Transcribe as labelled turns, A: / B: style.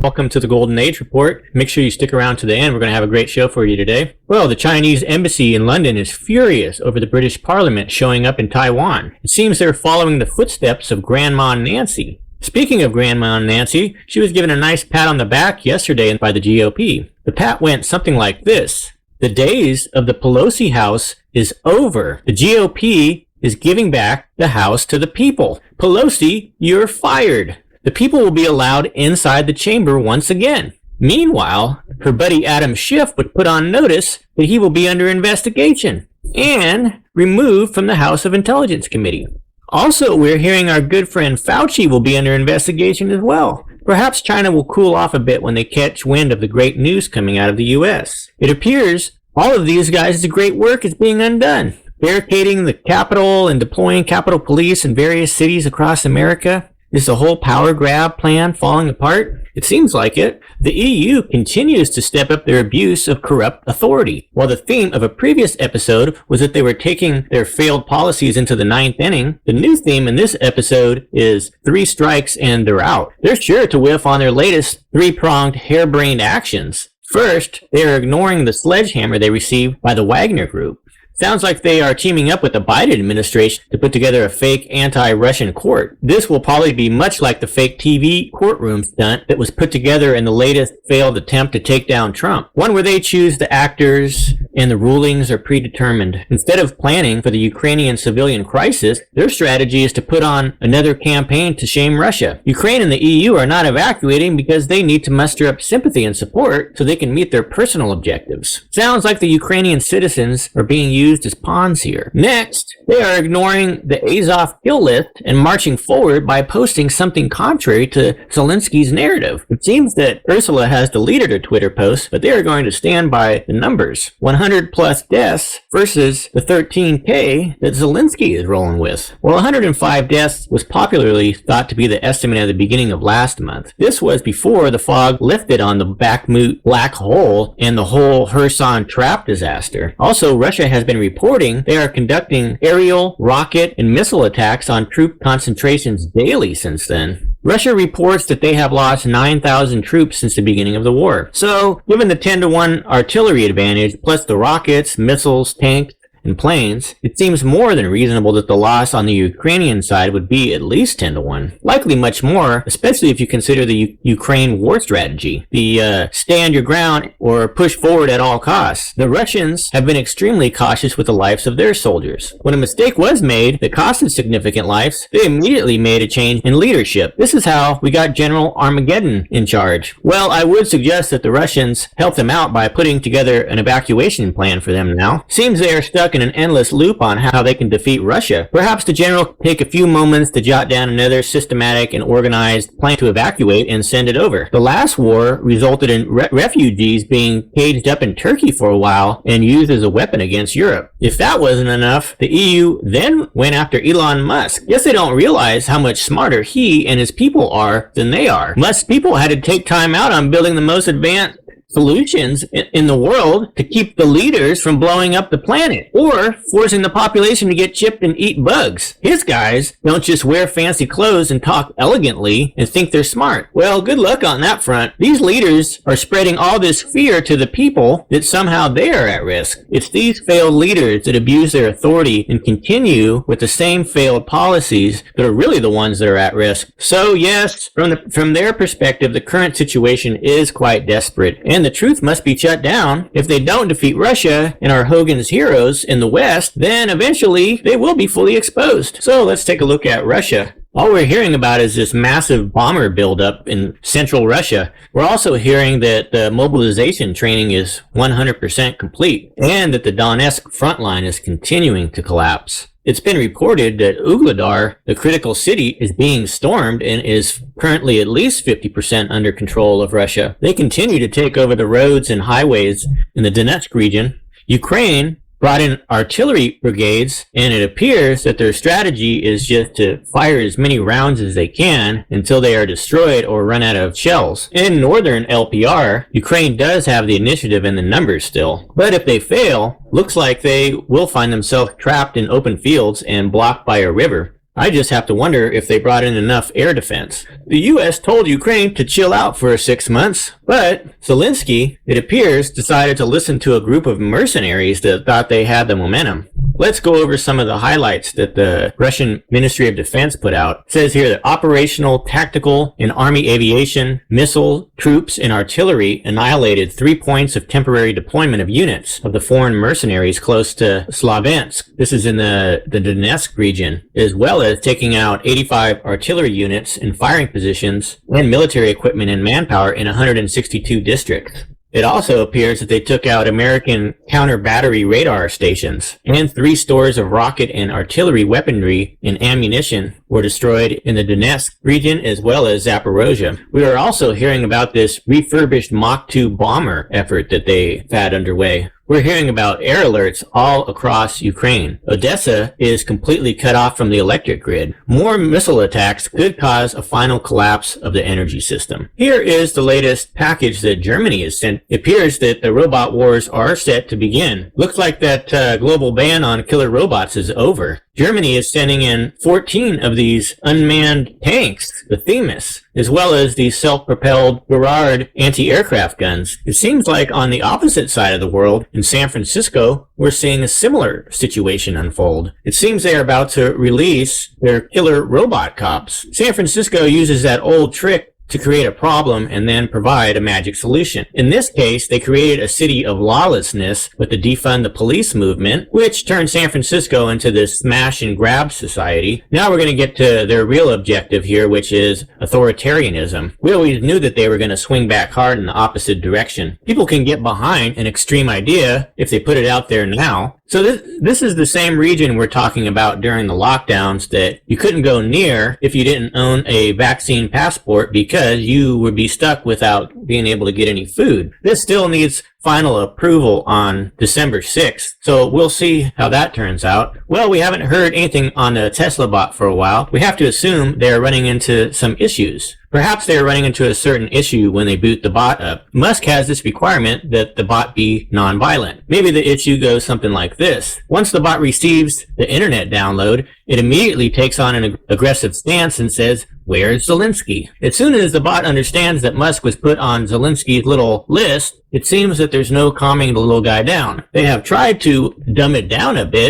A: Welcome to the Golden Age Report. Make sure you stick around to the end. We're going to have a great show for you today. Well, the Chinese embassy in London is furious over the British Parliament showing up in Taiwan. It seems they're following the footsteps of Grandma Nancy. Speaking of Grandma Nancy, she was given a nice pat on the back yesterday by the GOP. The pat went something like this. The days of the Pelosi House is over. The GOP is giving back the House to the people. Pelosi, you're fired. The people will be allowed inside the chamber once again. Meanwhile, her buddy Adam Schiff would put on notice that he will be under investigation and removed from the House of Intelligence Committee. Also, we're hearing our good friend Fauci will be under investigation as well. Perhaps China will cool off a bit when they catch wind of the great news coming out of the U.S. It appears all of these guys' great work is being undone. Barricading the Capitol and deploying Capitol Police in various cities across America. Is the whole power grab plan falling apart? It seems like it. The EU continues to step up their abuse of corrupt authority. While the theme of a previous episode was that they were taking their failed policies into the ninth inning, the new theme in this episode is 3 strikes and they're out. They're sure to whiff on their latest 3-pronged harebrained actions. First, they are ignoring the sledgehammer they received by the Wagner Group. Sounds like they are teaming up with the Biden administration to put together a fake anti-Russian court. This will probably be much like the fake TV courtroom stunt that was put together in the latest failed attempt to take down Trump. One where they choose the actors and the rulings are predetermined. Instead of planning for the Ukrainian civilian crisis, their strategy is to put on another campaign to shame Russia. Ukraine and the EU are not evacuating because they need to muster up sympathy and support so they can meet their personal objectives. Sounds like the Ukrainian citizens are being used as pawns here. Next, they are ignoring the Azov kill list and marching forward by posting something contrary to Zelensky's narrative. It seems that Ursula has deleted her Twitter post, but they are going to stand by the numbers. 100 plus deaths versus the 13K that Zelensky is rolling with. Well, 105 deaths was popularly thought to be the estimate at the beginning of last month. This was before the fog lifted on the Bakhmut black hole and the whole Kherson trap disaster. Also, Russia has been reporting they are conducting aerial, rocket, and missile attacks on troop concentrations daily since then. Russia reports that they have lost 9,000 troops since the beginning of the war. So, given the 10-to-1 artillery advantage, plus the rockets, missiles, tanks, and planes, it seems more than reasonable that the loss on the Ukrainian side would be at least 10-to-1. Likely much more, especially if you consider the Ukraine war strategy. The stand your ground or push forward at all costs. The Russians have been extremely cautious with the lives of their soldiers. When a mistake was made that costed significant lives, they immediately made a change in leadership. This is how we got General Armageddon in charge. Well, I would suggest that the Russians help them out by putting together an evacuation plan for them now. Seems they are stuck in an endless loop on how they can defeat Russia. Perhaps the general take a few moments to jot down another systematic and organized plan to evacuate and send it over. The last war resulted in refugees being caged up in Turkey for a while and used as a weapon against Europe. If that wasn't enough, the EU then went after Elon Musk. Guess they don't realize how much smarter he and his people are than they are. Musk's people had to take time out on building the most advanced solutions in the world to keep the leaders from blowing up the planet or forcing the population to get chipped and eat bugs. His guys don't just wear fancy clothes and talk elegantly and think they're smart. Well, good luck on that front. These leaders are spreading all this fear to the people that somehow they are at risk. It's these failed leaders that abuse their authority and continue with the same failed policies that are really the ones that are at risk. So yes, from their perspective, the current situation is quite desperate. And the truth must be shut down. If they don't defeat Russia and are Hogan's heroes in the West, then eventually they will be fully exposed. So let's take a look at Russia. All we're hearing about is this massive bomber buildup in central Russia. We're also hearing that the mobilization training is 100% complete and that the Donetsk front line is continuing to collapse. It's been reported that Ugledar, the critical city, is being stormed and is currently at least 50% under control of Russia. They continue to take over the roads and highways in the Donetsk region. Ukraine brought in artillery brigades, and it appears that their strategy is just to fire as many rounds as they can until they are destroyed or run out of shells. In northern LPR, Ukraine does have the initiative and the numbers still. But if they fail, looks like they will find themselves trapped in open fields and blocked by a river. I just have to wonder if they brought in enough air defense. The U.S. told Ukraine to chill out for 6 months, but Zelensky, it appears, decided to listen to a group of mercenaries that thought they had the momentum. Let's go over some of the highlights that the Russian Ministry of Defense put out. It says here that operational, tactical, and army aviation, missile, troops, and artillery annihilated 3 points of temporary deployment of units of the foreign mercenaries close to Slaviansk. This is in the Donetsk region, as well as taking out 85 artillery units in firing positions and military equipment and manpower in 162 districts. It also appears that they took out American counter-battery radar stations, and 3 stores of rocket and artillery weaponry and ammunition were destroyed in the Donetsk region as well as Zaporozhye. We are also hearing about this refurbished Mach 2 bomber effort that they've had underway. We're hearing about air alerts all across Ukraine. Odessa is completely cut off from the electric grid. More missile attacks could cause a final collapse of the energy system. Here is the latest package that Germany has sent. It appears that the robot wars are set to begin. Looks like that global ban on killer robots is over. Germany is sending in 14 of these unmanned tanks, the Themis, as well as these self-propelled Gerard anti-aircraft guns. It seems like on the opposite side of the world, in San Francisco, we're seeing a similar situation unfold. It seems they are about to release their killer robot cops. San Francisco uses that old trick to create a problem and then provide a magic solution. In this case, they created a city of lawlessness with the defund the police movement, which turned San Francisco into this smash and grab society. Now we're going to get to their real objective here, which is authoritarianism. We always knew that they were going to swing back hard in the opposite direction. People can get behind an extreme idea if they put it out there now. So this is the same region we're talking about during the lockdowns that you couldn't go near if you didn't own a vaccine passport because you would be stuck without being able to get any food. This still needs final approval on December 6th, so we'll see how that turns out. Well, we haven't heard anything on the Tesla bot for a while. We have to assume they're running into some issues. Perhaps they're running into a certain issue when they boot the bot up. Musk has this requirement that the bot be non-violent. Maybe the issue goes something like this. Once the bot receives the internet download, it immediately takes on an aggressive stance and says, "Where's Zelensky?" As soon as the bot understands that Musk was put on Zelensky's little list, it seems that there's no calming the little guy down. They have tried to dumb it down a bit